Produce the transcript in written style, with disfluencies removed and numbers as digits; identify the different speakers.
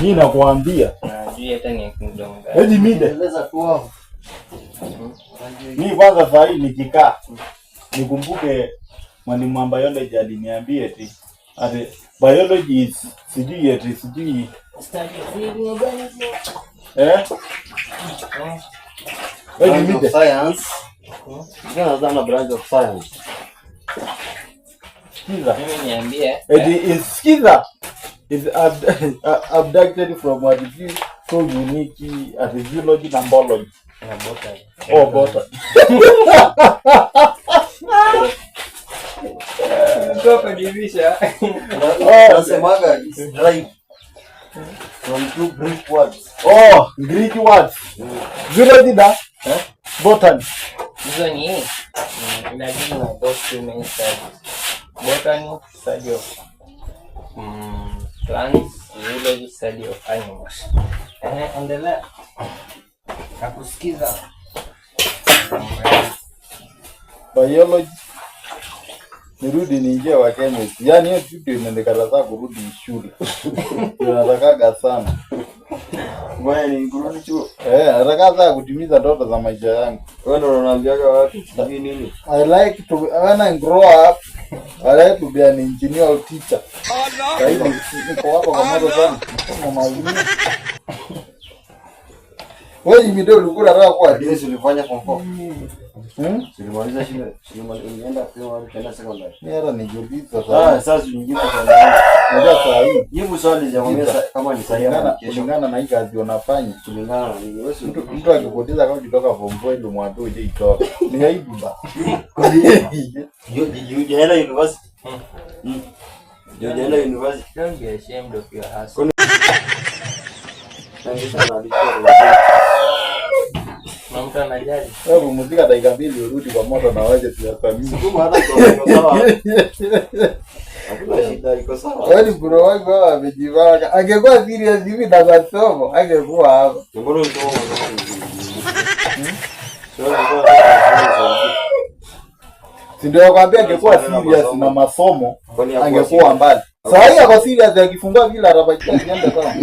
Speaker 1: Mimi nakwambia.
Speaker 2: Najua hata ni kudonga.
Speaker 1: Eti mide.
Speaker 3: Eleza tu wao.
Speaker 1: Mimi kwanza saa hii nikikaa nikumbuke mwalimu wa biology aliniambia eti biology is sijui
Speaker 2: study
Speaker 3: branch of science. Gana zana branch of science.
Speaker 1: Skiza.
Speaker 2: Mimi niambie.
Speaker 1: Eti is skiza is abducted from what is so unique at zoology and biology.
Speaker 2: Na botany.
Speaker 1: Oh, botany.
Speaker 2: Kwa divisha.
Speaker 3: Nasemaga is derived from two Greek words.
Speaker 1: Oh, Greek words. Zoology da? Botany.
Speaker 2: Hizo ni inajua na those two main studies. Botany, study of plants, zoology, study of animals. Endelea. Nakusikiza.
Speaker 1: Biology. Nirudi niingie wa chemistry. Yaani hiyo kitu inanikataa kurudi shule. Nataka sana.
Speaker 3: Ngoja ni kurudi chuo.
Speaker 1: Nataka sana kutimiza ndoto za maisha yangu.
Speaker 3: Wewe ndio unaambiaga watu sijui nini.
Speaker 1: I like to when I grow up, I like to be an engineer or teacher. Kwa hivyo niko hapa kwa moto sana. Mama wangu. Wewe ni ndio ulikuwa unataka kuwa
Speaker 3: Ndio ulifanya form 4. Silimaliza shule, nienda kwa secondary.
Speaker 1: Ni hata nijiuliza sasa.
Speaker 3: Sasa unijibu swali.
Speaker 1: Unajua saa hii
Speaker 3: Jibu swali za mwanzo kama ni sahihi ama kesho.
Speaker 1: kulingana na hii kazi unafanya.
Speaker 3: Kulingana na nini? Wewe
Speaker 1: Mtu akipoteza kama kutoka form 4 ndio mwambie uje itoke. Ni aibu ba.
Speaker 3: Ujaenda university. Ujaenda university.
Speaker 2: Don't be ashamed of your hustle. Mtu anajali.
Speaker 1: Wewe muzika dakika 2 urudi kwa moto na waje tuyasamii.
Speaker 3: Kama hata iko sawa. Hakuna shida, iko sawa.
Speaker 1: Wewe ni bro wangu wewe amejivanga. Angekuwa serious hivi na masomo, angekuwa hapa.
Speaker 3: Mbona unatoa
Speaker 1: Si ndio nakwambia angekuwa serious na masomo, angekuwa mbali. Sasa hii ako serious akifungua vile atabakia kienda sana.